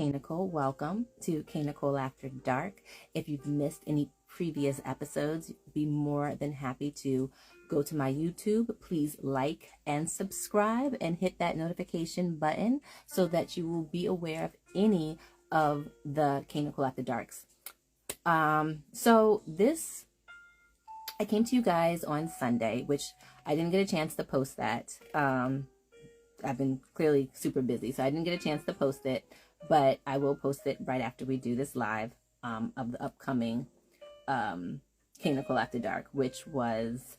Kaynichole. Welcome to Kaynichole After Dark. If you've missed any previous episodes, be more than happy to go to my YouTube. Please like and subscribe and hit that notification button so that you will be aware of any of the Kaynichole After Darks. I came to you guys on Sunday, which I didn't get a chance to post that. I've been clearly super busy, so I didn't get a chance to post it, but I will post it right after we do this live of the upcoming Kaynichole After Dark, which was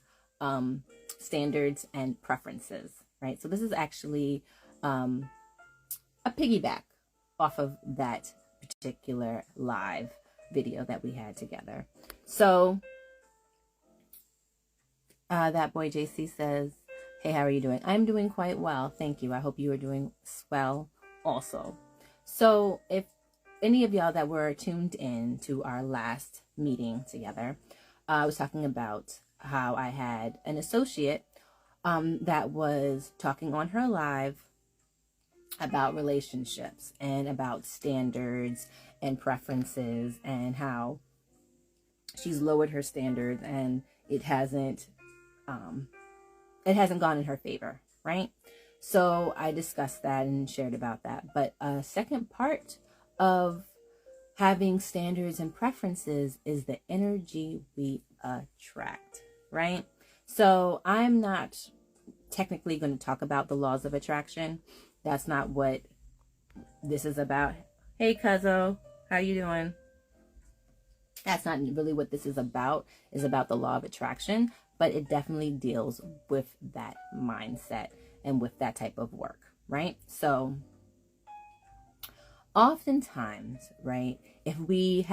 standards and preferences, right? So this is actually a piggyback off of that particular live video that we had together. So that boy JC says, hey, how are you doing? I'm doing quite well. Thank you. I hope you are doing well also. So if any of y'all that were tuned in to our last meeting together, I was talking about how I had an associate that was talking on her live about relationships and about standards and preferences and how she's lowered her standards and it hasn't gone in her favor, right? So I discussed that and shared about that. But a second part of having standards and preferences is the energy we attract, right? So I'm not technically going to talk about the laws of attraction. That's not what this is about. Hey, Cuzzo, how you doing? That's not really what this is about the law of attraction, but it definitely deals with that mindset and with that type of work, right? So oftentimes, right, if we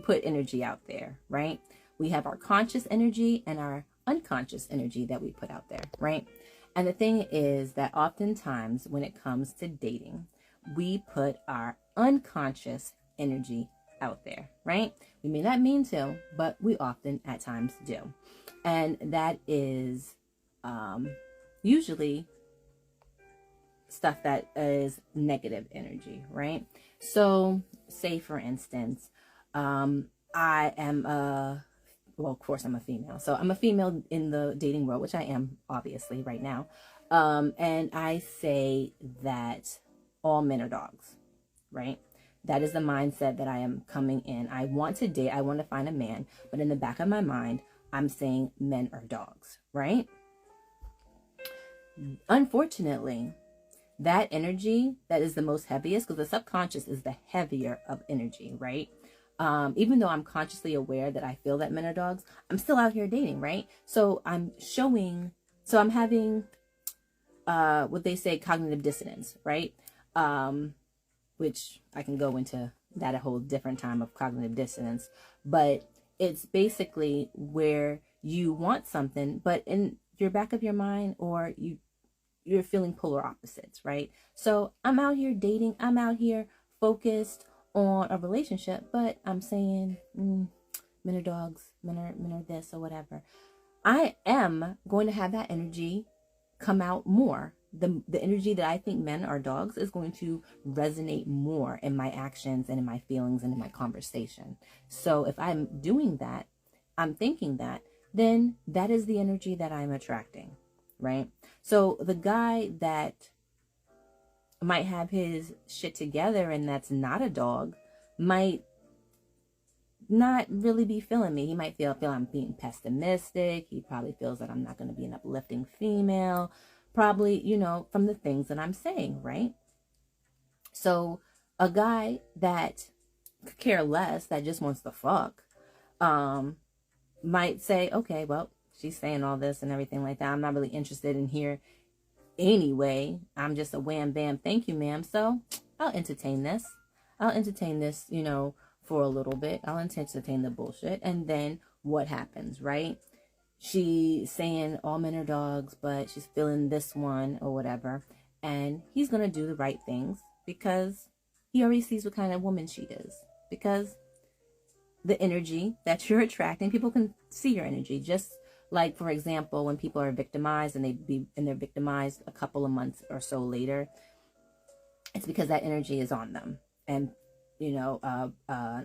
put energy out there, right? We have our conscious energy and our unconscious energy that we put out there, right? And the thing is that oftentimes when it comes to dating, we put our unconscious energy out there, right? We may not mean to, but we often at times do. And that is usually stuff that is negative energy, right? So say for instance, I am well, of course I'm a female. So I'm a female in the dating world, which I am obviously right now. And I say that all men are dogs, right? That is the mindset that I am coming in. I want to date. I want to find a man. But in the back of my mind, I'm saying men are dogs, right? Unfortunately, that energy that is the most heaviest, because the subconscious is the heavier of energy, right? Even though I'm consciously aware that I feel that men are dogs, I'm still out here dating, right? So I'm having what they say cognitive dissonance, right? Which I can go into that a whole different time of cognitive dissonance, but it's basically where you want something, but in your back of your mind, or you're feeling polar opposites, right? So I'm out here dating, I'm out here focused on a relationship, but I'm saying men are dogs, men are this or whatever. I am going to have that energy come out more. The energy that I think men are dogs is going to resonate more in my actions and in my feelings and in my conversation. So if I'm doing that, I'm thinking that, then that is the energy that I'm attracting, right? So the guy that might have his shit together and that's not a dog might not really be feeling me. He might feel I'm being pessimistic. He probably feels that I'm not going to be an uplifting female. Probably, from the things that I'm saying, right? So a guy that could care less, that just wants to fuck, might say, okay, well, she's saying all this and everything like that. I'm not really interested in here anyway. I'm just a wham bam, thank you, ma'am. So I'll entertain this. For a little bit. I'll entertain the bullshit. And then what happens, right? She's saying all men are dogs, but she's feeling this one or whatever. And he's going to do the right things because he already sees what kind of woman she is. Because the energy that you're attracting, people can see your energy. Just like, for example, when people are victimized and they're victimized a couple of months or so later, it's because that energy is on them. And, an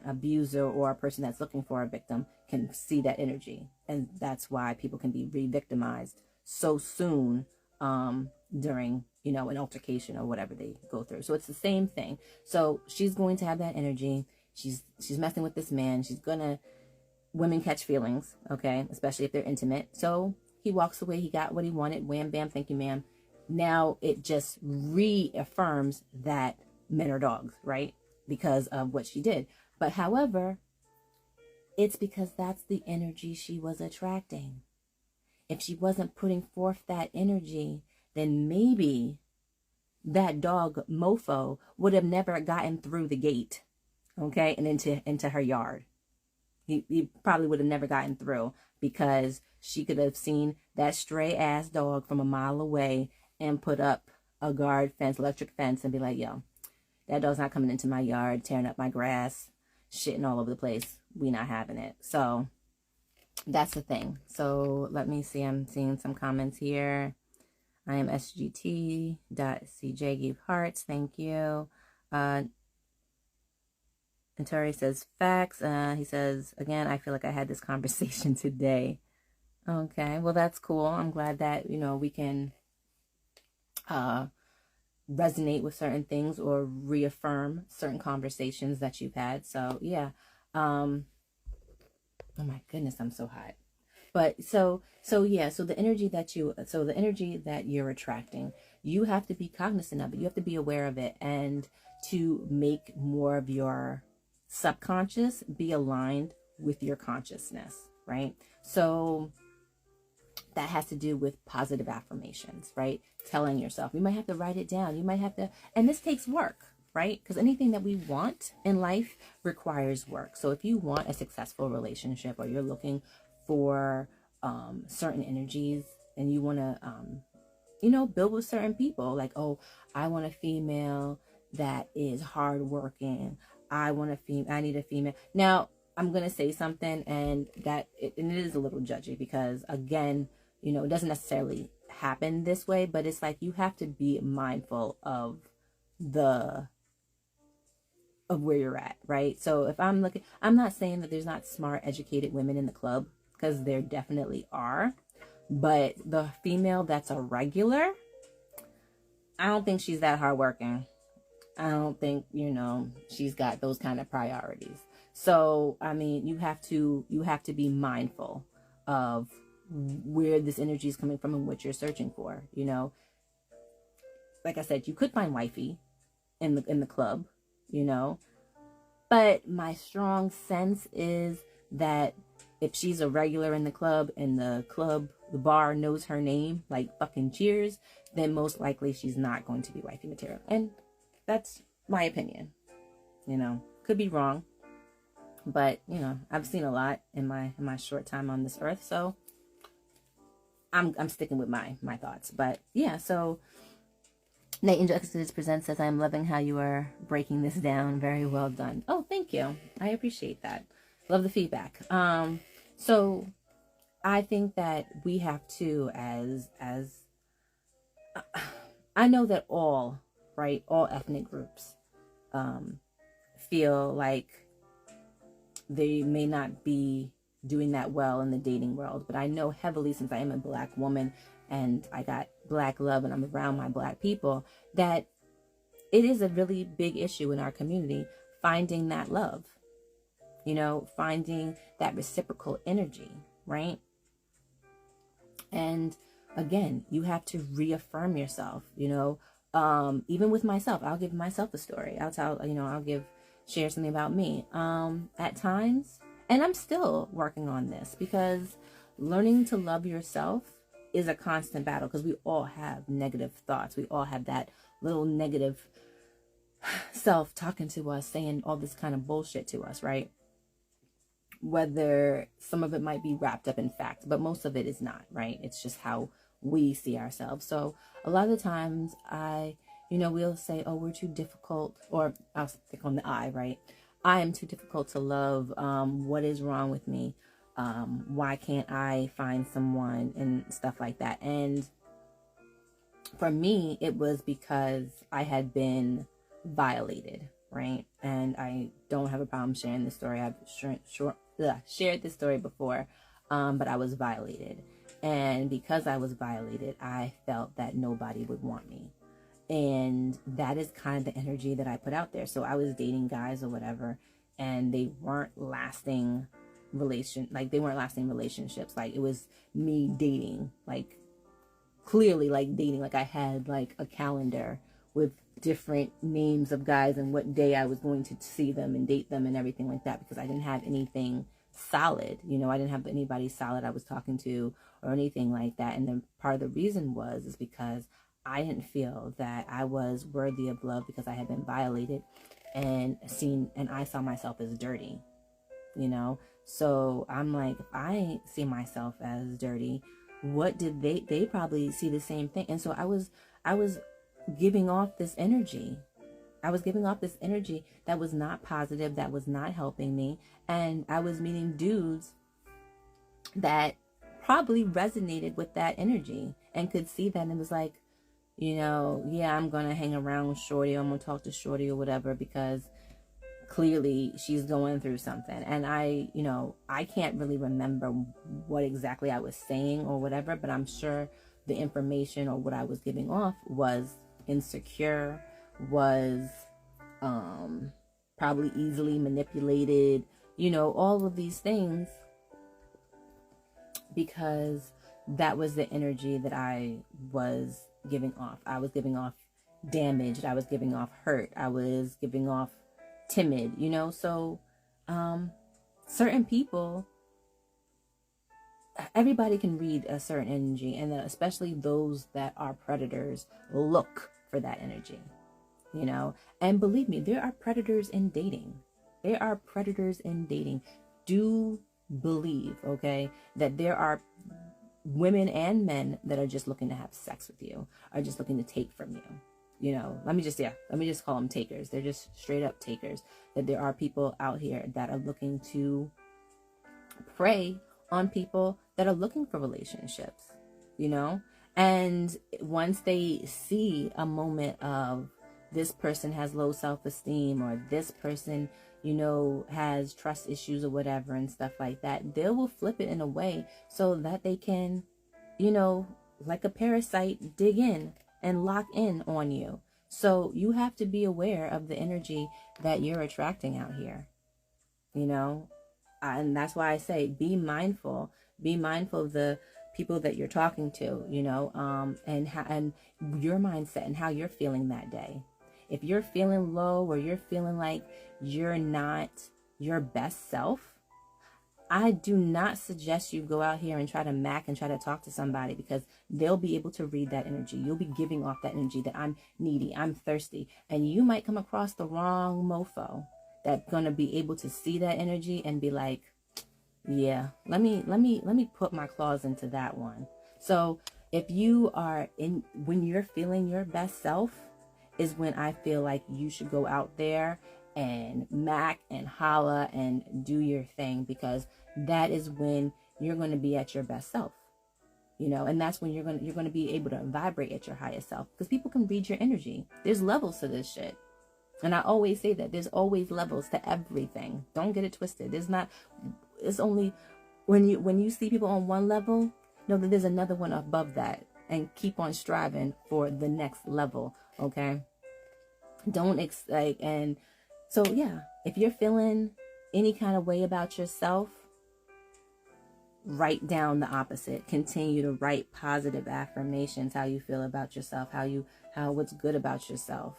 abuser or a person that's looking for a victim can see that energy. And that's why people can be re-victimized so soon during, an altercation or whatever they go through. So it's the same thing. So she's going to have that energy. She's messing with this man. Women catch feelings, okay, especially if they're intimate. So he walks away. He got what he wanted. Wham, bam, thank you, ma'am. Now it just reaffirms that men are dogs, right? Because of what she did. But however, it's because that's the energy she was attracting. If she wasn't putting forth that energy, then maybe that dog mofo would have never gotten through the gate, okay, and into her yard. He probably would have never gotten through, because she could have seen that stray ass dog from a mile away and put up a guard fence, electric fence, and be like, yo, that dog's not coming into my yard, tearing up my grass, shitting all over the place. We not having it. So that's the thing. So let me see. I'm seeing some comments here. I am sgt.cj give hearts. Thank you. And Terry says facts. He says, again, I feel like I had this conversation today. Okay, well, that's cool. I'm glad that, we can resonate with certain things or reaffirm certain conversations that you've had. So, yeah. Oh my goodness, I'm so hot. But so the energy that you're attracting, you have to be cognizant of it. You have to be aware of it, and to make more of your subconscious be aligned with your consciousness, right? So that has to do with positive affirmations, right? Telling yourself, you might have to write it down. You might have to, and this takes work, right? Because anything that we want in life requires work. So if you want a successful relationship, or you're looking for certain energies, and you want to, build with certain people, like, oh, I want a female that is hardworking. I need a female. Now, I'm going to say something, and it is a little judgy, because again, it doesn't necessarily happen this way, but it's like you have to be mindful of where you're at, right? So if I'm not saying that there's not smart, educated women in the club, because there definitely are, but the female that's a regular, I don't think she's that hardworking. I don't think, she's got those kind of priorities. So, I mean, you have to be mindful of where this energy is coming from and what you're searching for. Like I said, you could find wifey in the club, but my strong sense is that if she's a regular in the club, and the bar knows her name, like fucking Cheers, then most likely she's not going to be wifey material. And that's my opinion. Could be wrong, but I've seen a lot in my short time on this earth, so I'm sticking with my thoughts. But yeah, so Nate Angel Exodus Presents says, I'm loving how you are breaking this down. Very well done. Oh, thank you. I appreciate that. Love the feedback. So I think that we have to, as I know that all ethnic groups feel like they may not be doing that well in the dating world, but I know heavily, since I am a Black woman and I got Black love and I'm around my Black people, that it is a really big issue in our community, finding that love, finding that reciprocal energy, right? And again, you have to reaffirm yourself, even with myself. I'll give myself a story. Share something about me. At times, and I'm still working on this, because learning to love yourself is a constant battle, because we all have negative thoughts. We all have that little negative self talking to us, saying all this kind of bullshit to us, right? Whether some of it might be wrapped up in fact, but most of it is not, right? It's just how we see ourselves. So a lot of the times we'll say, oh, we're too difficult, or I'll stick on the I, right? I am too difficult to love. What is wrong with me? Why can't I find someone, and stuff like that. And for me, it was because I had been violated, right? And I don't have a problem sharing this story. I've shared this story before, but I was violated. And because I was violated, I felt that nobody would want me. And that is kind of the energy that I put out there. So I was dating guys or whatever, and they weren't lasting relationships. Like, it was me dating, like, clearly, like, dating. Like, I had like a calendar with different names of guys and what day I was going to see them and date them and everything like that, because I didn't have anything solid. I didn't have anybody solid I was talking to or anything like that. And then part of the reason is because I didn't feel that I was worthy of love, because I had been violated and I saw myself as dirty, So I'm like, if I see myself as dirty, what did they probably see the same thing. And so I was giving off this energy. I was giving off this energy that was not positive, that was not helping me. And I was meeting dudes that probably resonated with that energy and could see that, and it was like, yeah, I'm going to hang around with Shorty, I'm going to talk to Shorty or whatever, because clearly she's going through something. And I can't really remember what exactly I was saying or whatever, but I'm sure the information or what I was giving off was insecure, was probably easily manipulated, all of these things, because that was the energy that I was giving off. I was giving off damaged, I was giving off hurt, I was giving off timid, so certain people, everybody can read a certain energy, and especially those that are predators look for that energy, and believe me, there are predators in dating. Do believe, okay, that there are women and men that are just looking to have sex with you, are just looking to take from you. Let me just call them takers. They're just straight up takers. That there are people out here that are looking to prey on people that are looking for relationships, and once they see a moment of this person has low self-esteem, or this person, has trust issues or whatever and stuff like that, they will flip it in a way so that they can, like a parasite, dig in and lock in on you. So you have to be aware of the energy that you're attracting out here, and that's why I say be mindful of the people that you're talking to, and your mindset and how you're feeling that day. If you're feeling low, or you're feeling like you're not your best self, I do not suggest you go out here and try to mac and try to talk to somebody, because they'll be able to read that energy. You'll be giving off that energy that I'm needy, I'm thirsty, and you might come across the wrong mofo that's going to be able to see that energy and be like, yeah, let me put my claws into that one. So if you are when you're feeling your best self, is when I feel like you should go out there and mac and holla and do your thing, because that is when you're going to be at your best self, and that's when you're going to be able to vibrate at your highest self, because people can read your energy. There's levels to this shit. And I always say that there's always levels to everything. Don't get it twisted. It's only when you see people on one level, know that there's another one above that, and keep on striving for the next level. Okay. And so, yeah, if you're feeling any kind of way about yourself, write down the opposite. Continue to write positive affirmations, how you feel about yourself, what's good about yourself.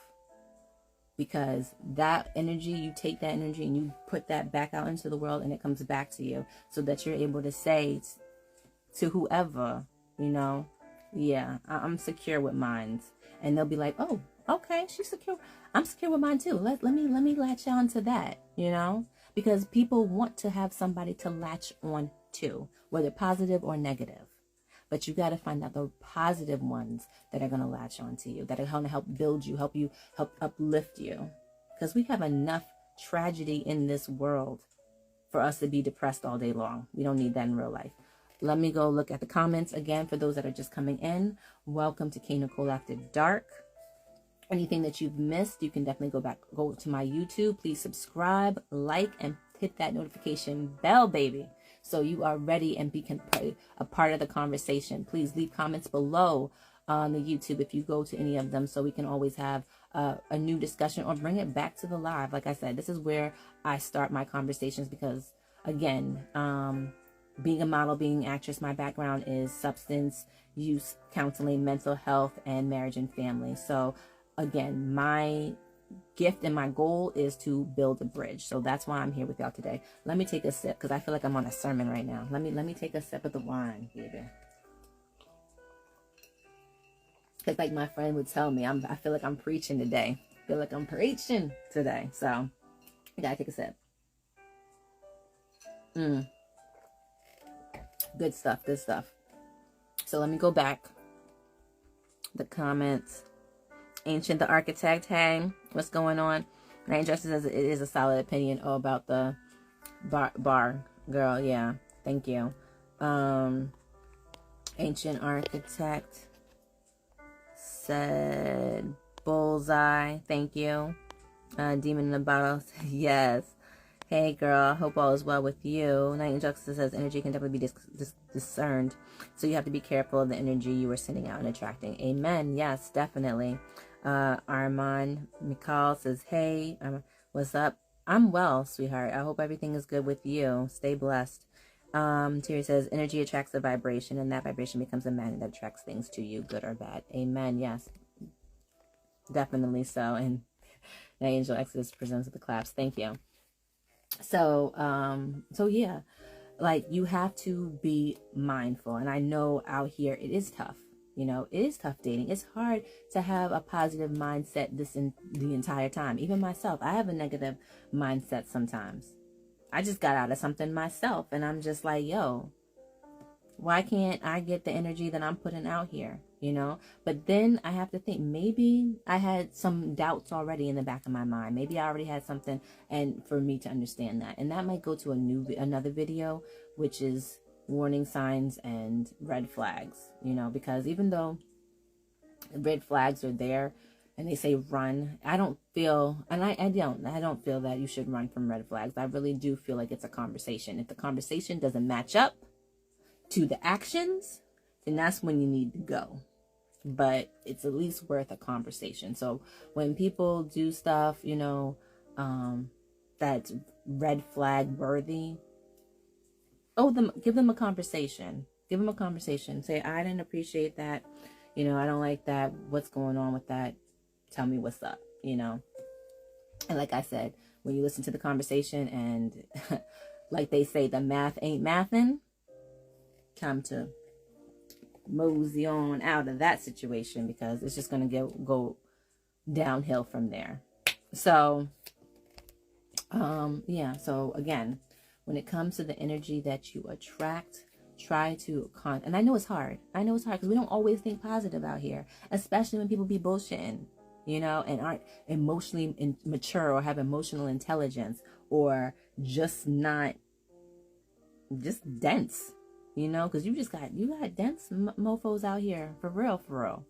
Because that energy, you take that energy and you put that back out into the world, and it comes back to you, so that you're able to say to whoever, yeah, I'm secure with mine. And they'll be like, oh, okay, she's secure. I'm secure with mine too. Let me latch on to that, because people want to have somebody to latch on to, whether positive or negative. But you got to find out the positive ones that are going to latch on to you, that are going to help build you, help uplift you. Because we have enough tragedy in this world for us to be depressed all day long. We don't need that in real life. Let me go look at the comments again for those that are just coming in. Welcome to Kaynichole After Dark. Anything that you've missed, you can definitely go to my YouTube. Please subscribe, like, and hit that notification bell, baby, so you are ready and become a part of the conversation. Please leave comments below on the YouTube if you go to any of them, so we can always have a new discussion or bring it back to the live. Like I said, this is where I start my conversations because, again, being a model, being an actress, my background is substance use counseling, mental health, and marriage and family. So again, my gift and my goal is to build a bridge. So that's why I'm here with y'all today. Let me take a sip because I feel like I'm on a sermon right now. Let me take a sip of the wine, baby. Because like my friend would tell me, I feel like I'm preaching today. I feel like I'm preaching today. So I gotta take a sip. Good stuff, good stuff. So let me go back. The comments. Ancient the Architect, hey, what's going on? Night Justice says it is a solid opinion. Oh, about the bar girl, yeah, thank you. Ancient Architect said bullseye, thank you. Demon in the Bottle, yes. Hey girl, hope all is well with you. Night Justice says energy can definitely be discerned, so you have to be careful of the energy you are sending out and attracting. Amen. Yes, definitely. Armand Mikal says, hey, what's up? I'm well, sweetheart. I hope everything is good with you. Stay blessed. Terry says, energy attracts a vibration, and that vibration becomes a magnet that attracts things to you, good or bad. Amen. Yes, definitely so. And Angel Exodus presents with the claps. Thank you. So yeah, like you have to be mindful. And I know out here it is tough. You know, it is tough dating. It's hard to have a positive mindset the entire time. Even myself, I have a negative mindset sometimes. I just got out of something myself and I'm just like, yo, why can't I get the energy that I'm putting out here? You know, but then I have to think maybe I had some doubts already in the back of my mind. Maybe I already had something, and for me to understand that, and that might go to another video, which is warning signs and red flags, you know, because even though red flags are there and they say run, I don't feel, and I don't feel that you should run from red flags. I really do feel like it's a conversation. If the conversation doesn't match up to the actions, then that's when you need to go. But it's at least worth a conversation. So when people do stuff, you know, that's red flag worthy, give them a conversation. Give them a conversation. Say, I didn't appreciate that. You know, I don't like that. What's going on with that? Tell me what's up, you know. And like I said, when you listen to the conversation and like they say, the math ain't mathin', time to mosey on out of that situation because it's just going to go downhill from there. So, yeah. So again, when it comes to the energy that you attract, try to and I know it's hard. I know it's hard because we don't always think positive out here, especially when people be bullshitting, you know, and aren't emotionally mature or have emotional intelligence or just dense. You know, because you got dense mofos out here, for real.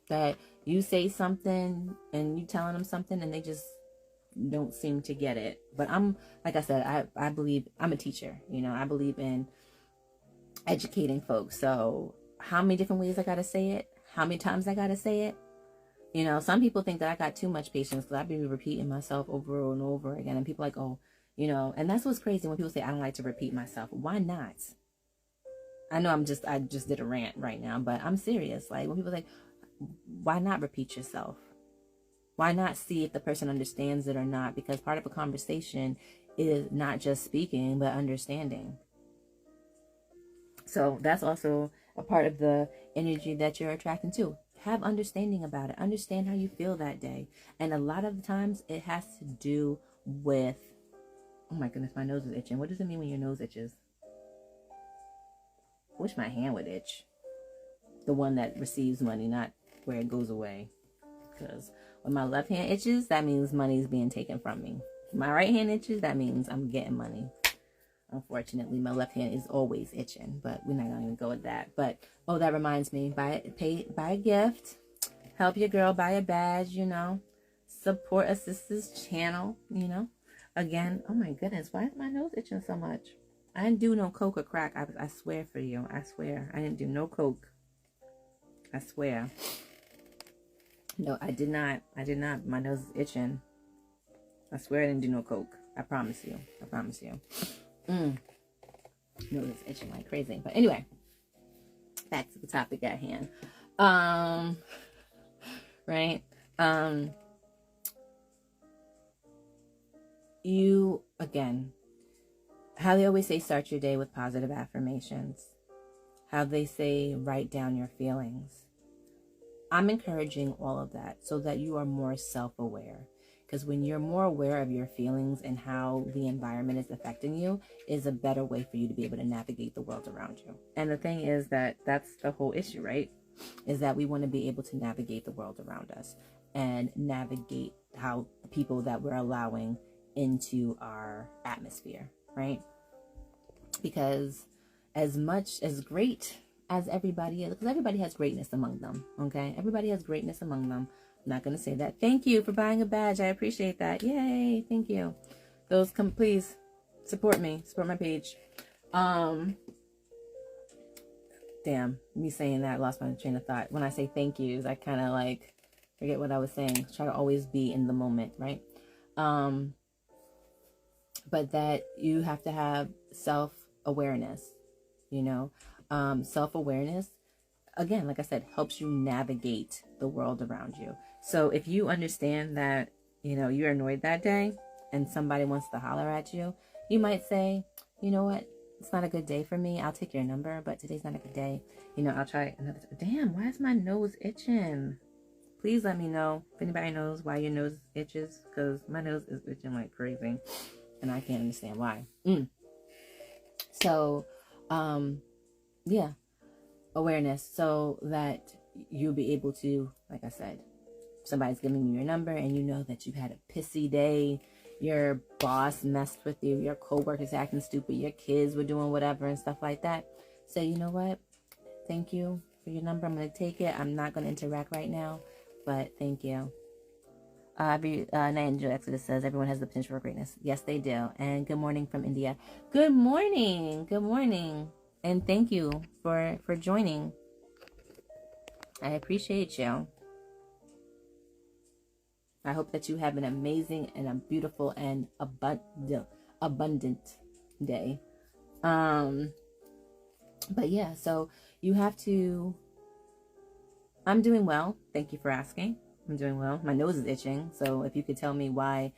That you say something and you telling them something and they just don't seem to get it. But like I said, I believe, I'm a teacher, you know, I believe in educating folks. So how many different ways I got to say it? How many times I got to say it? You know, some people think that I got too much patience because I've been repeating myself over and over again. And people are like, oh, you know, and that's what's crazy when people say, I don't like to repeat myself. Why not? I know I just did a rant right now, but I'm serious. Like when people say, why not repeat yourself? Why not see if the person understands it or not? Because part of a conversation is not just speaking, but understanding. So that's also a part of the energy that you're attracting to. Have understanding about it. Understand how you feel that day. And a lot of the times it has to do with, oh my goodness, my nose is itching. What does it mean when your nose itches? Wish my hand would itch. The one that receives money, not where it goes away. Because when my left hand itches, that means money's being taken from me. My right hand itches, that means I'm getting money. Unfortunately, my left hand is always itching, but we're not going to even go with that. But, oh, that reminds me, buy a gift. help your girl buy a badge, support a sister's channel, Again, oh my goodness, why is my nose itching so much? I didn't do no coke or crack. I swear for you. I swear. I didn't do no coke. I swear. No, I did not. I did not. My nose is itching. I swear I didn't do no coke. I promise you. I promise you. Nose is itching like crazy. But anyway, back to the topic at hand. Right? You, again, how they always say start your day with positive affirmations. How they say write down your feelings. I'm encouraging all of that so that you are more self-aware. Because when you're more aware of your feelings and how the environment is affecting you, is a better way for you to be able to navigate the world around you. And the thing is that's the whole issue, right? Is that we want to be able to navigate the world around us and navigate how people that we're allowing into our atmosphere, right? Because as much as great as everybody is, because everybody has greatness among them, okay? Everybody has greatness among them. I'm not going to say that. Thank you for buying a badge. I appreciate that. Yay. Thank you. Those come, please support me. Support my page. Damn, me saying that, I lost my train of thought. When I say thank yous, I kind of like forget what I was saying. Try to always be in the moment, right? But that you have to have self-awareness, self-awareness, again, like I said, helps you navigate the world around you. So if you understand that, you're annoyed that day and somebody wants to holler at you, you might say, you know what? It's not a good day for me. I'll take your number, but today's not a good day. I'll try another. Damn, why is my nose itching? Please let me know if anybody knows why your nose itches, because my nose is itching like crazy and I can't understand why. So, yeah, awareness, so that you'll be able to, like I said, somebody's giving you your number and you know that you've had a pissy day, your boss messed with you, your coworkers acting stupid, your kids were doing whatever and stuff like that. Say, you know what? Thank you for your number. I'm going to take it. I'm not going to interact right now, but thank you. Angel Exodus says everyone has the potential for greatness. Yes, they do. And good morning from India. Good morning. Good morning. And thank you for joining. I appreciate you. I hope that you have an amazing and a beautiful and abundant day. But yeah, so you have to. I'm doing well. Thank you for asking. I'm doing well. My nose is itching. So if you could tell me why,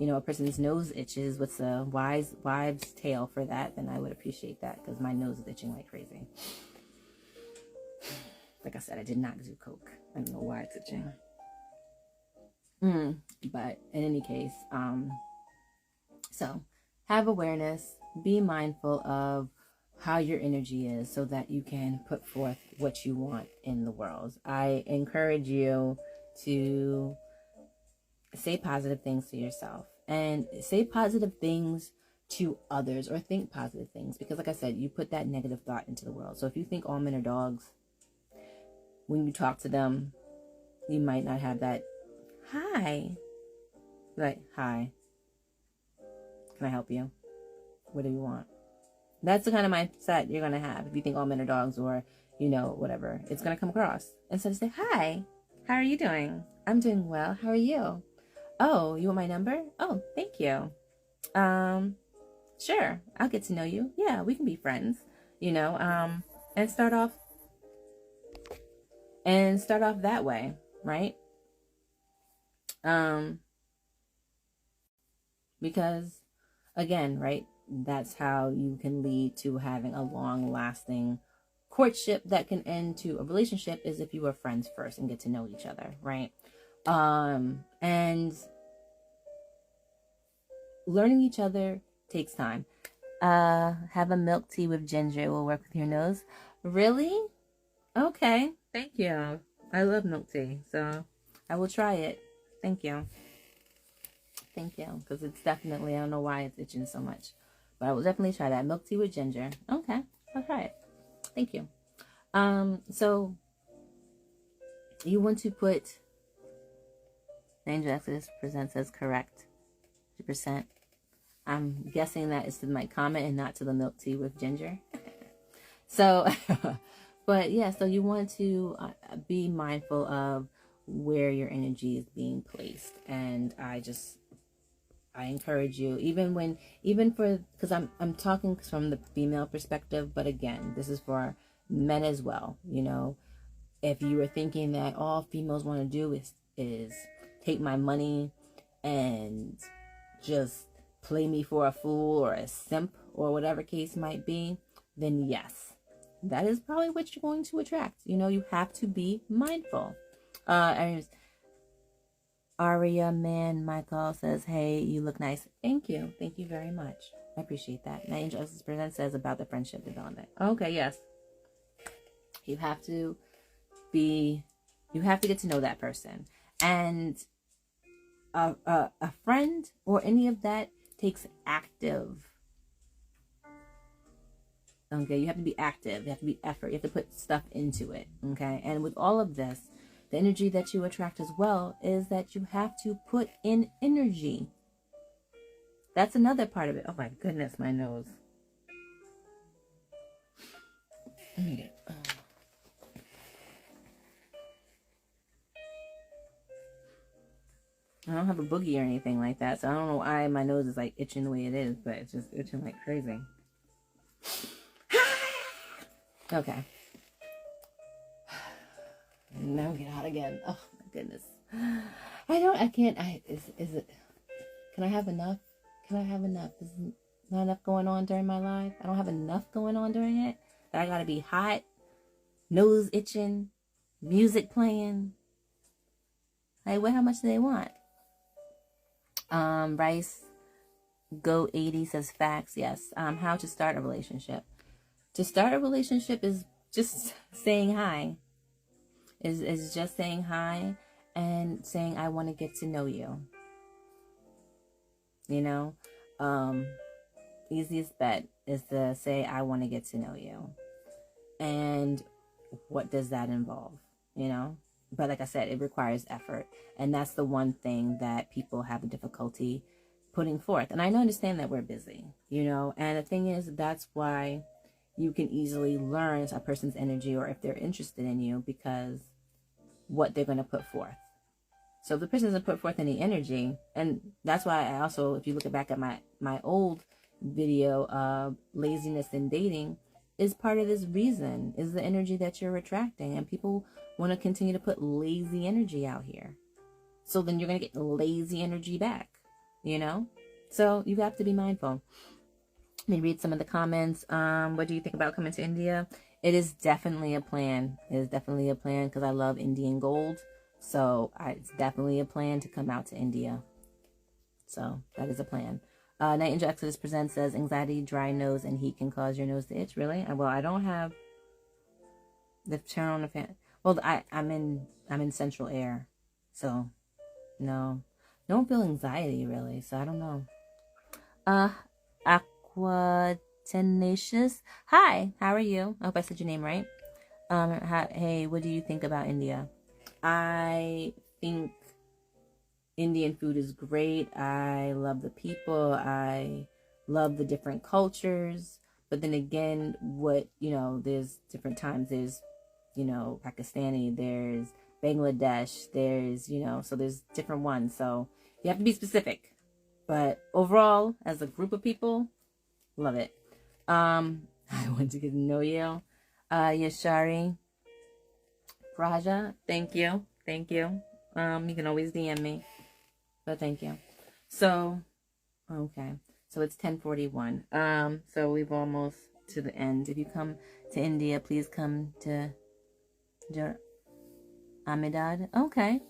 a person's nose itches, what's a wives' tale for that, then I would appreciate that, because my nose is itching like crazy. Like I said, I did not do coke. I don't know why it's itching. But in any case, so have awareness, be mindful of how your energy is so that you can put forth what you want in the world. I encourage you to say positive things to yourself and say positive things to others, or think positive things, because like I said, you put that negative thought into the world. So if you think all men are dogs, when you talk to them, you might not have that hi, like, hi, can I help you? What do you want? That's the kind of mindset you're going to have if you think all men are dogs, or, whatever. It's going to come across. Instead of say, hi, how are you doing? I'm doing well. How are you? Oh, you want my number? Oh, thank you. Sure, I'll get to know you. Yeah, we can be friends, and start off that way, right? Because again, right, that's how you can lead to having a long-lasting courtship that can end to a relationship, is if you were friends first and get to know each other, right? And learning each other takes time. Have a milk tea with ginger. It will work with your nose. Really? Okay. Thank you. I love milk tea, so I will try it. Thank you. Thank you. Because it's definitely, I don't know why it's itching so much, but I will definitely try that. Milk tea with ginger. Okay. I'll try it. Thank you. So You want to put, Angel Exodus presents as correct, 2%. I'm guessing that is to my comment and not to the milk tea with ginger. So, but yeah, so you want to be mindful of where your energy is being placed. And I encourage you, because I'm talking from the female perspective, but again, this is for men as well. You know, if you were thinking that all females want to do is take my money and just play me for a fool or a simp or whatever case might be, then yes, that is probably what you're going to attract. You know, you have to be mindful. Aria Man Michael says, hey, you look nice. Thank you. Thank you very much. I appreciate that. Now, Angel Justice Present says about the friendship development. Okay, yes. You have to get to know that person. And a friend or any of that takes active. Okay, you have to be active. You have to be effort. You have to put stuff into it. Okay, and with all of this, the energy that you attract as well is that you have to put in energy. That's another part of it. Oh my goodness, my nose. I don't have a boogie or anything like that, so I don't know why my nose is like itching the way it is, but it's just itching like crazy. Okay. Now get hot again. Oh my goodness. Is it, can I have enough? Can I have enough? Is not enough going on during my life? I don't have enough going on during it? That I gotta be hot, nose itching, music playing. Like, how much do they want? Rice Go 80 says facts. Yes. How to start a relationship. To start a relationship is just saying hi. Is just saying hi and saying I want to get to know you. You know, easiest bet is to say I want to get to know you. And what does that involve? You know? But like I said, it requires effort. And that's the one thing that people have a difficulty putting forth. And I understand that we're busy, you know. And the thing is, that's why you can easily learn a person's energy or if they're interested in you because what they're going to put forth. So if the person doesn't put forth any energy, and that's why I also, if you look back at my old video of laziness in dating, is part of this reason, is the energy that you're attracting. And people want to continue to put lazy energy out here. So then you're going to get lazy energy back, you know? So you have to be mindful. Let me read some of the comments. What do you think about coming to India? It is definitely a plan. It is definitely a plan because I love Indian gold. So it's definitely a plan to come out to India. So that is a plan. Night Angel Exodus Presents says anxiety, dry nose, and heat can cause your nose to itch. Really? Well, I don't have the turn on the fan. Well, I'm in central air, so no, don't feel anxiety really. So I don't know. Aqua Tenacious. Hi, how are you? I hope I said your name right. Hey, what do you think about India? I think Indian food is great. I love the people. I love the different cultures. But then again, there's different times. There's, Pakistani, there's Bangladesh, there's, so there's different ones. So you have to be specific. But overall, as a group of people, love it. I want to get to know you. Yashari Raja, thank you. You can always DM me. But thank you. So, okay. So it's 10:41. So we've almost to the end. If you come to India, please come to Ahmedabad. Okay.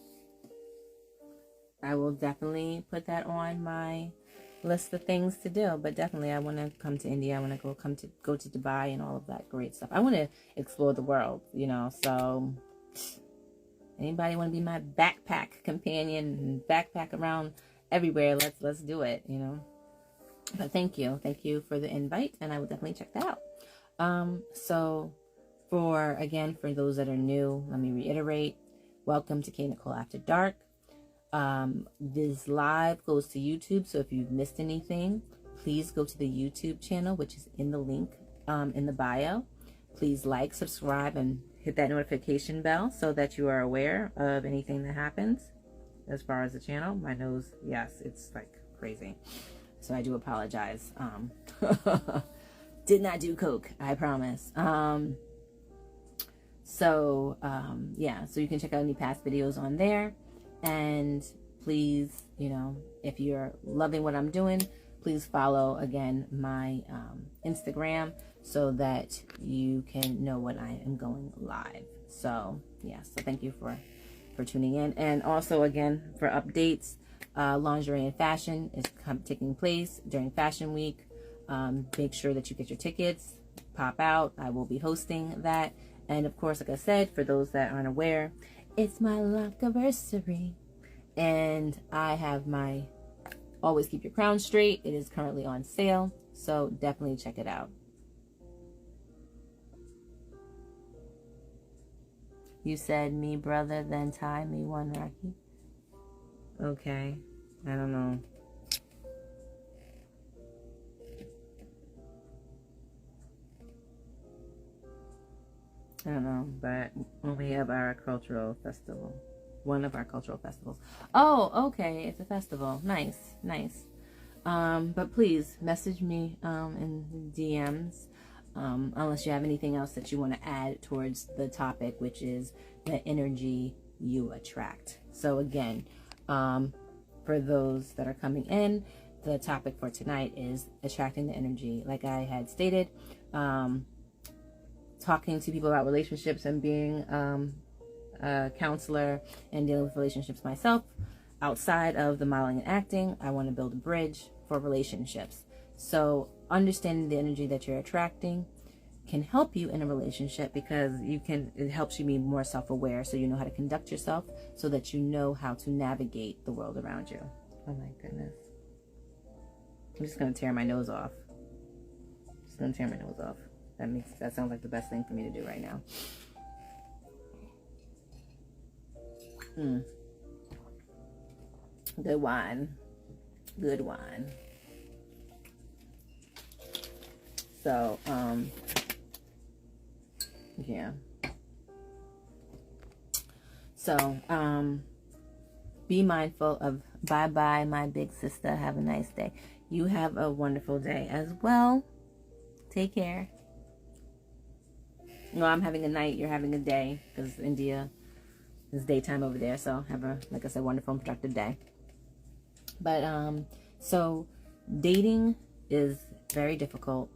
I will definitely put that on my list of things to do. But definitely, I want to come to India. I want to go to Dubai and all of that great stuff. I want to explore the world, So anybody want to be my backpack companion and backpack around everywhere? Let's do it, But thank you for the invite, and I will definitely check that out. So for those that are new, let me reiterate. welcome to Kaynichole After Dark. This live goes to YouTube, so if you've missed anything, please go to the YouTube channel, which is in the link in the bio. Please like, subscribe, and hit that notification bell so that you are aware of anything that happens. As far as the channel, my nose, yes, it's like crazy. So I do apologize. Did not do coke, I promise. Yeah, so you can check out any past videos on there. And please, you know, if you're loving what I'm doing, please follow again my Instagram so that you can know when I am going live. So yeah, so thank you for tuning in. And also again, for updates, lingerie and fashion is taking place during Fashion Week. Make sure that you get your tickets, pop out. I will be hosting that. And of course, like I said, for those that aren't aware, it's my lock-iversary. And I have my Always Keep Your Crown Straight. It is currently on sale, so definitely check it out. You said me brother, then tie me one, Rocky. Okay, I don't know. I don't know, but when we have our cultural festival, one of our cultural festivals. Oh, okay, it's a festival. Nice, nice. But please message me in DMs. Unless you have anything else that you want to add towards the topic, which is the energy you attract. So again, for those that are coming in, the topic for tonight is attracting the energy. Like I had stated, talking to people about relationships and being a counselor and dealing with relationships myself. Outside of the modeling and acting, I want to build a bridge for relationships. So understanding the energy that you're attracting can help you in a relationship because it helps you be more self-aware, so you know how to conduct yourself, so that you know how to navigate the world around you. Oh my goodness. I'm just going to tear my nose off. That sounds like the best thing for me to do right now. Good wine. Good wine. So, yeah. So, be mindful of bye-bye, my big sister. Have a nice day. You have a wonderful day as well. Take care. No, I'm having a night. You're having a day because India is daytime over there. So have a, like I said, wonderful and productive day. But, so dating is very difficult.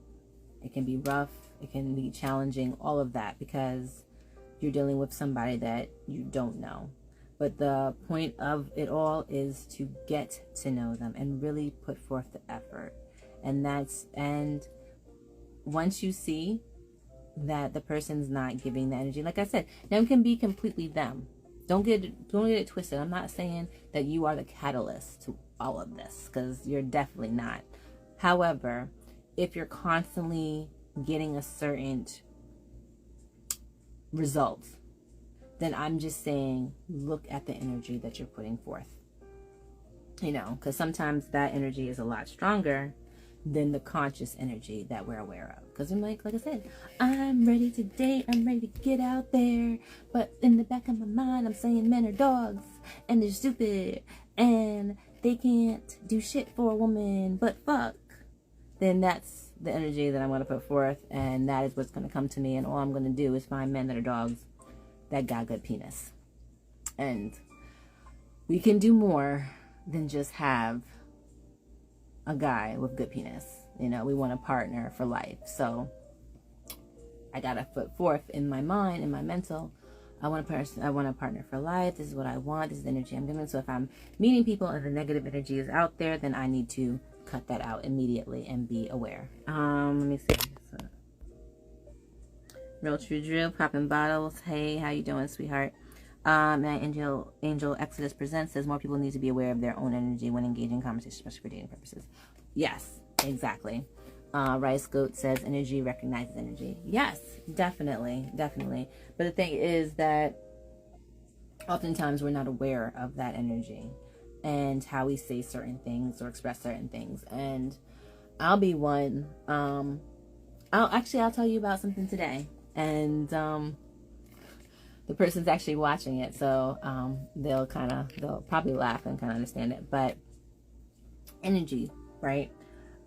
It can be rough. It can be challenging, all of that, because you're dealing with somebody that you don't know. But the point of it all is to get to know them and really put forth the effort. And once you see that the person's not giving the energy, like I said, them can be completely them. Don't get it twisted. I'm not saying that you are the catalyst to all of this, because you're definitely not. However, if you're constantly getting a certain result, then I'm just saying, look at the energy that you're putting forth. You know, because sometimes that energy is a lot stronger than the conscious energy that we're aware of. Because I'm like I said, I'm ready to date, I'm ready to get out there, but in the back of my mind, I'm saying men are dogs, and they're stupid, and they can't do shit for a woman, but fuck. Then that's the energy that I'm going to put forth, and that is what's going to come to me, and all I'm going to do is find men that are dogs that got good penis. And we can do more than just have a guy with good penis. You know, we want a partner for life. So I got to put forth in my mind, in my mental, I want a partner for life. This is what I want. This is the energy I'm giving. So if I'm meeting people and the negative energy is out there, then I need to cut that out immediately and be aware. Let me see. So, Real True Drill, popping bottles. Hey, how you doing, sweetheart? Angel Exodus Presents says more people need to be aware of their own energy when engaging in conversation, especially for dating purposes. Yes, exactly. Rice Goat says energy recognizes energy. Yes, definitely. But the thing is that oftentimes we're not aware of that energy and how we say certain things or express certain things. And I'll be one. I'll tell you about something today, and the person's actually watching it, so they'll probably laugh and kind of understand it. But energy, right?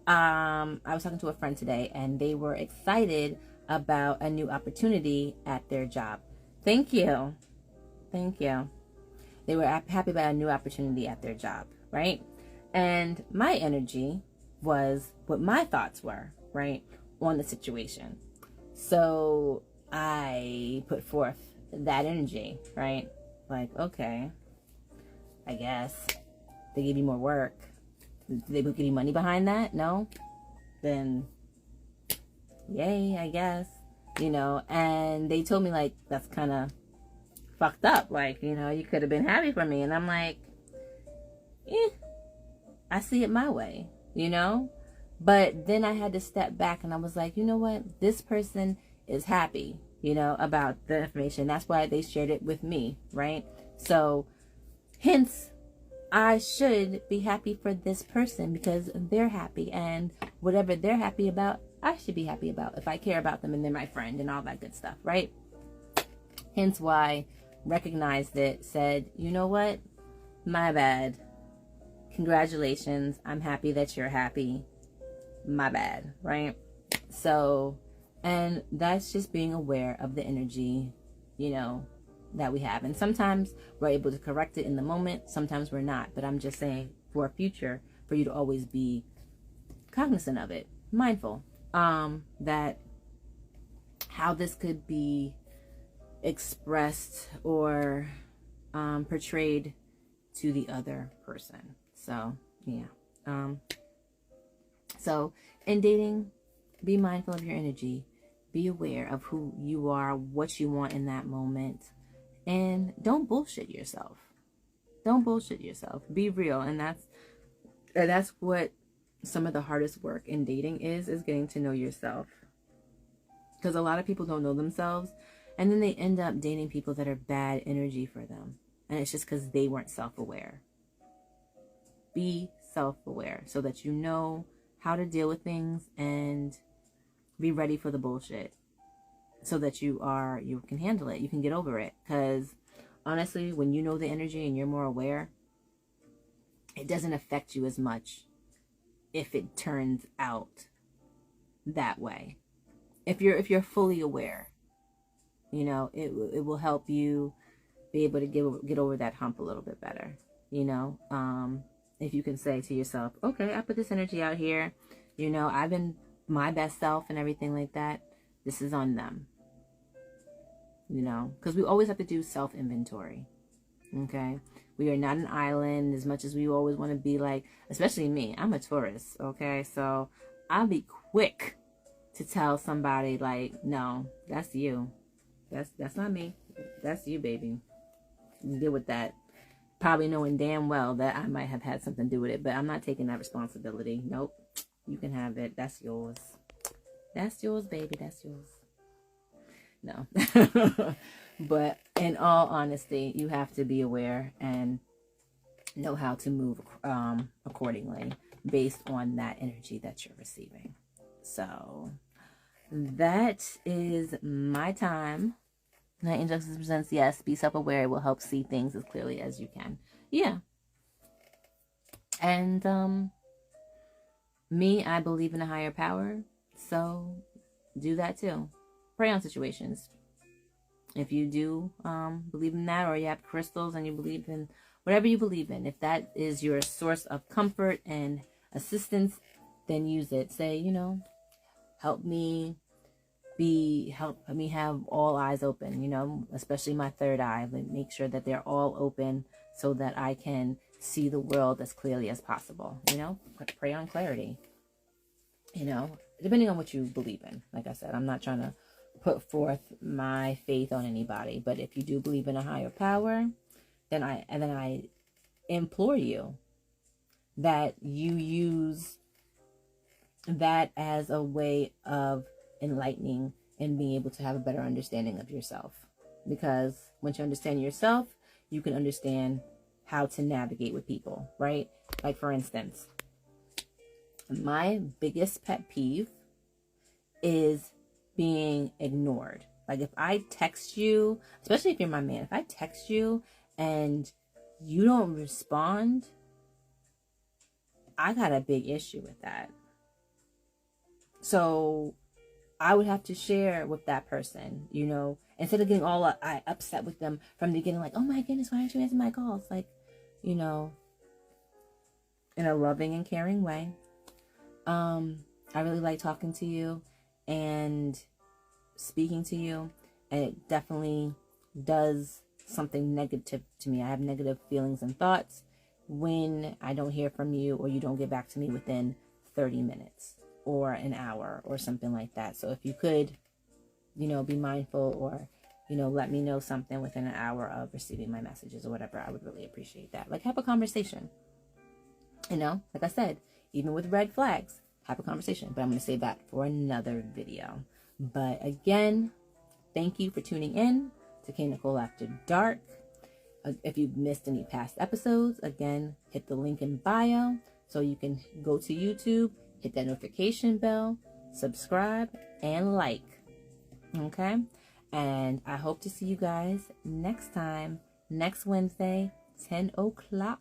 I was talking to a friend today, and they were excited about a new opportunity at their job. Thank you. They were happy about a new opportunity at their job, right? And my energy was what my thoughts were, right, on the situation. So I put forth that energy, right? Like, okay, I guess they give you more work. Did they give you money behind that? No? Then, yay, I guess. And they told me, like, that's kind of fucked up. Like, you could have been happy for me. And I'm like, I see it my way, But then I had to step back and I was like, you know what? This person is happy, about the information. That's why they shared it with me, right? So, hence, I should be happy for this person because they're happy, and whatever they're happy about, I should be happy about if I care about them and they're my friend and all that good stuff, right? Hence why recognized it, said, you know what? My bad. Congratulations. I'm happy that you're happy. My bad, right? So, and that's just being aware of the energy, that we have. And sometimes we're able to correct it in the moment. Sometimes we're not. But I'm just saying for future, for you to always be cognizant of it, mindful, that how this could be expressed or portrayed to the other person. So, yeah. So in dating, be mindful of your energy. Be aware of who you are, what you want in that moment. And don't bullshit yourself. Be real. And that's what some of the hardest work in dating is getting to know yourself. Because a lot of people don't know themselves. And then they end up dating people that are bad energy for them. And it's just because they weren't self-aware. Be self-aware so that you know how to deal with things and be ready for the bullshit. So that you can handle it. You can get over it. Because honestly, when you know the energy and you're more aware, it doesn't affect you as much if it turns out that way. If you're fully aware, it will help you be able to get over that hump a little bit better. If you can say to yourself, okay, I put this energy out here, I've been my best self and everything like that. This is on them. Because we always have to do self-inventory. Okay? We are not an island as much as we always want to be, like, especially me. I'm a Taurus, okay? So I'll be quick to tell somebody, like, no, that's you. That's not me. That's you, baby. You deal with that. Probably knowing damn well that I might have had something to do with it, but I'm not taking that responsibility. Nope. You can have it. That's yours. That's yours, baby. That's yours. No. But in all honesty, you have to be aware and know how to move accordingly based on that energy that you're receiving. So that is my time. Night Injustice Presents, yes, be self-aware. It will help see things as clearly as you can. Yeah. And me, I believe in a higher power. So do that too. Pray on situations. If you do believe in that, or you have crystals and you believe in whatever you believe in, if that is your source of comfort and assistance, then use it. Say, help me have all eyes open, especially my third eye. But make sure that they're all open so that I can see the world as clearly as possible. Pray on clarity. Depending on what you believe in. Like I said, I'm not trying to put forth my faith on anybody, but if you do believe in a higher power, then I implore you that you use that as a way of enlightening and being able to have a better understanding of yourself. Because once you understand yourself, you can understand how to navigate with people, right? Like, for instance, my biggest pet peeve is being ignored. Like, if I text you, especially if you're my man, if I text you and you don't respond, I got a big issue with that. So I would have to share with that person, you know, instead of getting all upset with them from the beginning, like, oh my goodness, why aren't you answering my calls? Like, you know, in a loving and caring way. I really like talking to you and speaking to you, and it definitely does something negative to me. I have negative feelings and thoughts when I don't hear from you or you don't get back to me within 30 minutes or an hour or something like that. So if you could, you know, be mindful, or, you know, let me know something within an hour of receiving my messages or whatever, I would really appreciate that. Like, have a conversation. You know, like I said, even with red flags, have a conversation. But I'm going to save that for another video. But again, thank you for tuning in to Kaynichole After Dark. If you've missed any past episodes, again, hit the link in bio so you can go to YouTube, hit that notification bell, subscribe, and like. Okay? And I hope to see you guys next time, next Wednesday, 10 o'clock.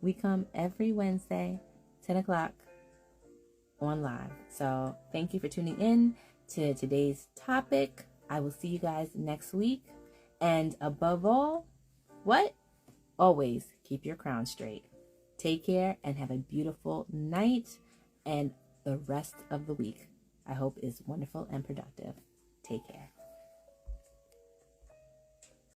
We come every Wednesday, 10 o'clock on live. So thank you for tuning in to today's topic. I will see you guys next week. And above all, what? Always keep your crown straight. Take care and have a beautiful night, and the rest of the week I hope is wonderful and productive. Take care.